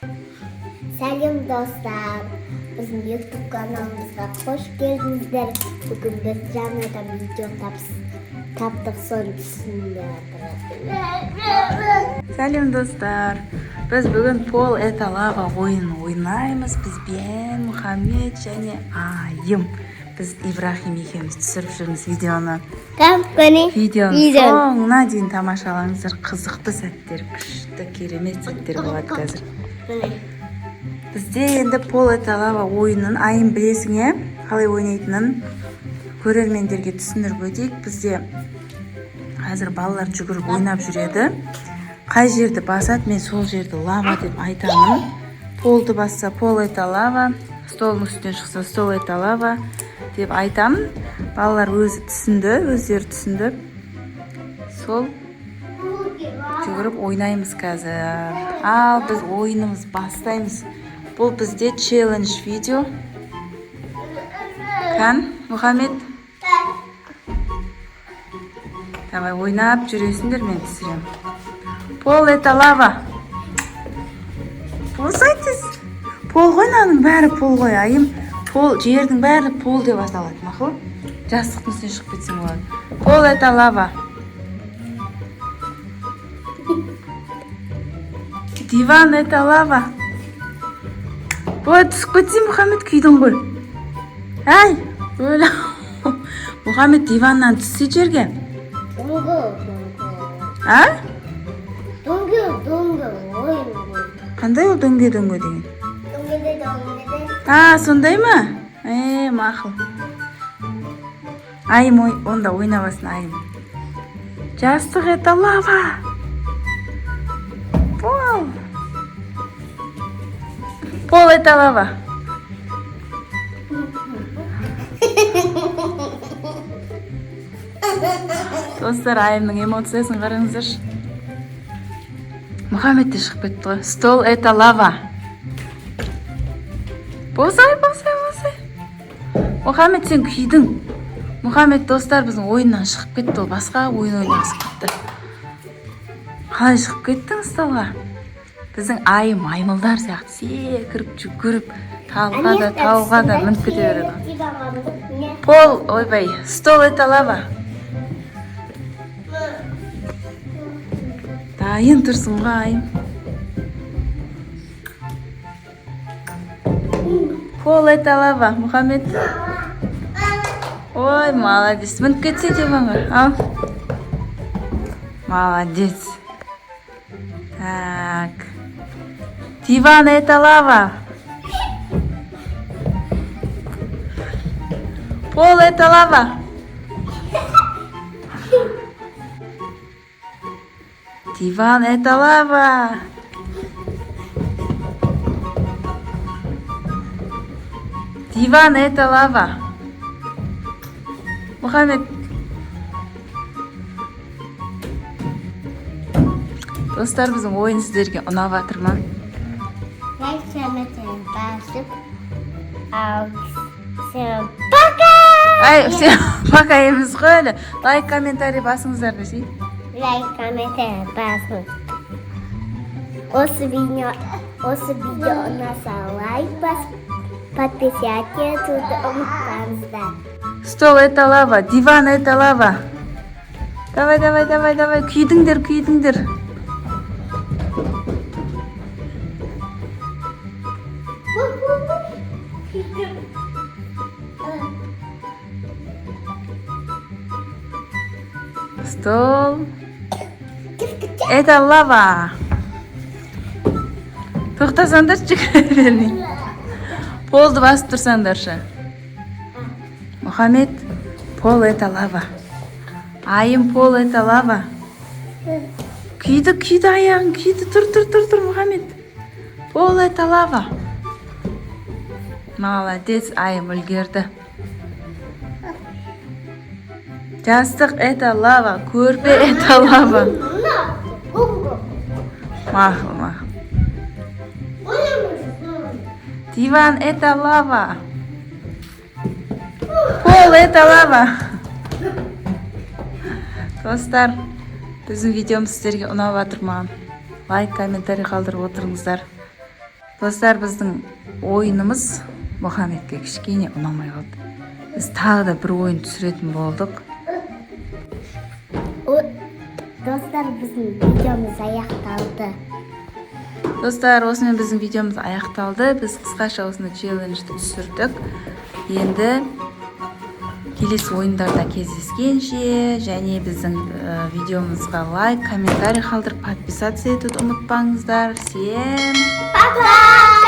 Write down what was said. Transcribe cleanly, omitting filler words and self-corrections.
Сәлем достар, біздің YouTube каналымызға қош келдіңіздер. Бүгін біз жаңадан видео таптық, соны түсіндіріп. Сәлем достар, біз бүгін Пол это лава ойынын ойнаймыз. Бізбен Мұхаммед және Айым. Біз Ибрахим екеуміз түсіріп жүрміз видеоны. Видеоны соңына дейін тамашалаңыздар. Қызықты сәттер, күшті, керемет сәттер болады қазір. Бізде енді Пол это лава ойынын Айым білесің, қалай ойнайтынын көрермендерге түсіндіріп өтейік. Бізде қазір балалар жүгіріп ойнап жүреді. Қай жерді басады, мен сол жерді лава деп айтамын. Полды басса Пол это лава, столдың үстінен шықса стол это лава деп айтамын. Балалар өзі түсінді, өздері түсінді. Сол жүгіріп ойнаймыз қазір. Ал біз ойынымыз бастаймыз. Бұл бізде челлендж видео. Қан, Мұхаммед? Давай ойнап жүресіңдер, мен түсірем. Пол это лава. Болсайтыз. Пол ғой, наның бәрі пол ғой, Айым. Пол, жердің бәрі пол деп аталады, мақұл? Жастықтың үстіне шығып кетсең болады. Пол это лава. Диван это лава. Ой, түсіп кетсең, Мұхаммед, күйдің ғой. Әй, өлі. Мұхаммед диваннан түссе жерге. А? Дөңге, Қандай ол дөңге деген? дөңге. Сондай ма? Мақыл. Айым онда ойнабасын, Айым. Жастық это лава. Пол это лава. Достар, Айымның эмоциясын қараңыздаршы. Мұхаммед те шығып кетті ғой. Стол это лава. Босай. Мұхаммед, сен күйдің. Мұхаммед, достар, біздің ойыннан шығып кетті. Ол басқа ойын ойнағысы кетті. Қалай шығып кеттің столға? Біздің Айым маймылдар сияқты секіріп, жүгіріп, талға да, тауға да мініп кете береді. Пол, ойбай, стол это лава. Дайын тұрсын ғой, Айым. Пол это лава, Мұхаммед. Ой, молодец. Мініп кетсе диванға. Ал. Молодец. Так. Диван это лава. Пол это лава. Диван это лава. Диван это лава. Мұхаммед. Достар, біздің ойын сіздерге ұнап жатыр ма? Всем пока! Всем пока емес қой әлі. Лайк, комментарий басыңыздар десей. Лайк, комментарий басыңыз. Осы видео ұнаса лайк басып, подписаться етуді ұмытпаңыздар. Стол это лава, диван это лава. Давай. Күйдіңдер. Стол это лава. Тоқтасаңдар жүгіре бермей. Полды басып тұрсаңдаршы. Мұхаммед, пол это лава. Айым, пол это лава. Күйді аяғын, күйді. Тұр, Мұхаммед. Пол это лава. Молодец, Айым үлгерді. Жастық это лава, көрпе это лава. Мақыл. Диван это лава. Пол это лава. Достар, біздің видеомыз сіздерге ұнап жатыр ма? Лайк, комментарий қалдырып отырыңыздар. Достар, біздің ойынымыз Мұхаммедке кішкене ұнамай қалды. Біз тағы да бір ойын түсіретін болдық. Достар, біздің видеомыз аяқталды. Достар, осымен біздің видеомыз аяқталды. Біз қысқаша осыны челленджді түсірдік. Енді келесі ойындарда кездескенше, және біздің видеомызға лайк, комментарий қалдырып, подписаться етуді ұмытпаңыздар. Всем Пока!